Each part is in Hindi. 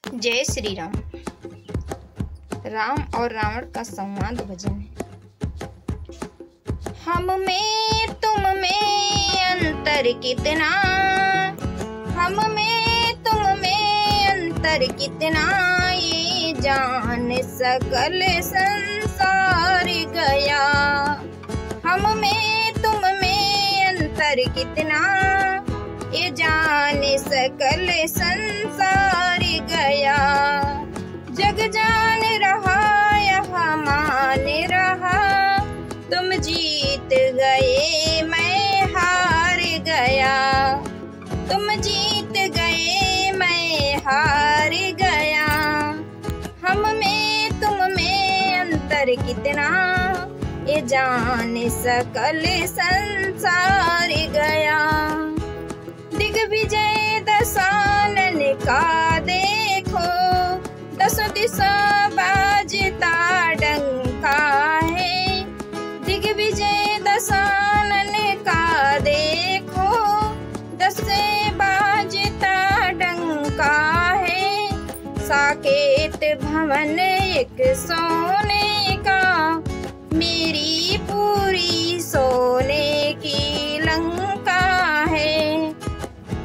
जय श्री राम। राम और रावण का संवाद भजन है। हम में तुम में अंतर कितना, हम में तुम में अंतर कितना, ये जान सकल संसार गया। हम में तुम में अंतर कितना, ये जान सकल संसार गया। जग जान रहा यहाँ मान रहा, तुम जीत गए मैं हार गया। तुम जीत गए मैं हार गया। हम में तुम में अंतर कितना, ये जान सकल संसार गया। दिग्विजय दशानन का देखो, दस दिशा बाजता डंका है। दिग्विजय दशानन का देखो, दस बाजता डंका है। साकेत भवन एक सोने का, मेरी पूरी सोने की लंका है।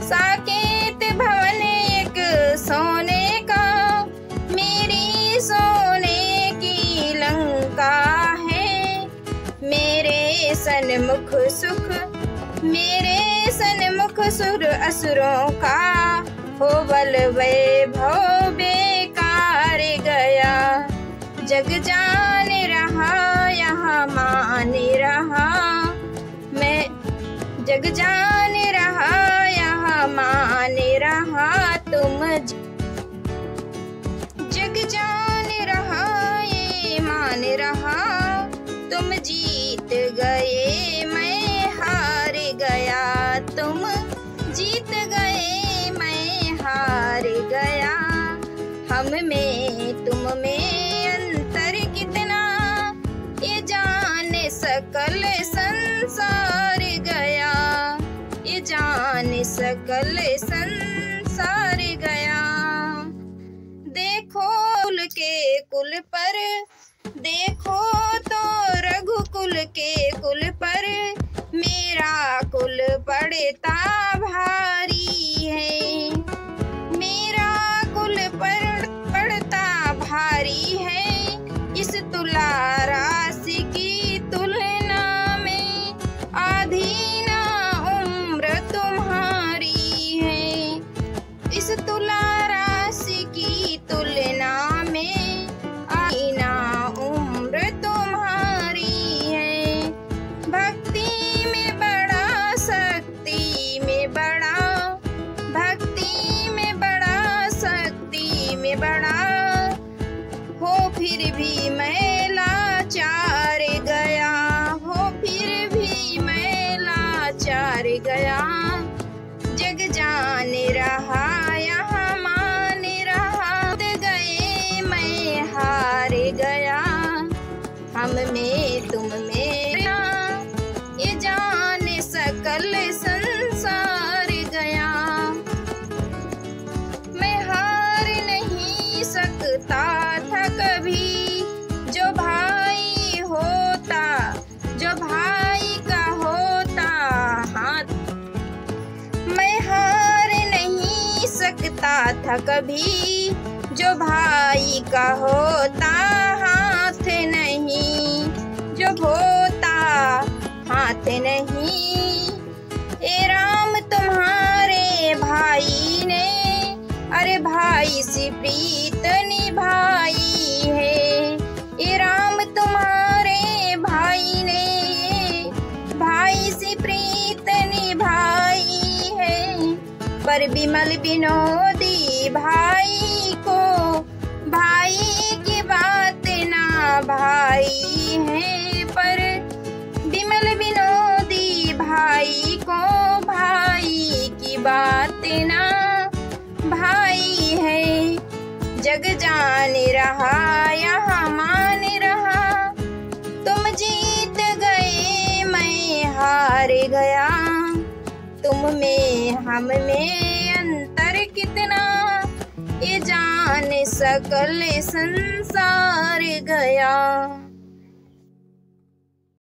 साकेत भवन एक सोने का, मेरी सोने की लंका है। मेरे सन्मुख सुख, मेरे सन्मुख सुर असुरों का, हो बल वैभव बेकार गया। जग जान रहा यहाँ मान रहा, मैं जग जान रहा यहाँ मान रहा। तुम जग जान रहा ये मान रहा, तुम जीत गए मैं हार गया। तुम जीत गए मैं हार गया। हम में तुम में अंतर कितना, ये जान सकल संसार गया। ये जान सकल संसार गया। देखो कुल के कुल पर, देखो तो रघुकुल के कुल पर, मेरा कुल पड़ता भारी है। मेरा कुल पर पड़ता भारी है। इस तुला राशि की तुलना में आधी ना उम्र तुम्हारी है। इस तुला राशि की तुलना में आधी ना उम्र तुम्हारी है। भक्ति में बड़ा, शक्ति में बड़ा, भक्ति में बड़ा, शक्ति में बड़ा, हो फिर भी मैं लाचार गया। हो फिर भी मैं लाचार गया। जग जान रहा यहाँ मान रहा, गए मैं हार गया। हम में तुम में ये जान सकल संसार गया। मैं हार नहीं सकता था कभी, जो भाई होता, जो भाई का होता हाथ। मैं हार नहीं सकता था कभी, जो भाई का होता हाथ नहीं, जो होता हाथ नहीं। ए राम तुम्हारे भाई ने, अरे भाई से प्रीत निभाई है। ए राम तुम्हारे भाई ने, भाई से प्रीत निभाई है। पर विमल विनोदी भाई को, भाई की बात ना भाई है। पर विमल विनोदी भाई को, भाई की बात ना भाई है। जग जान रहा यहाँ मान रहा, तुम जीत गए मैं हार गया। तुम में हम में अंतर कितना, ये जान जाने सकल संसार गया।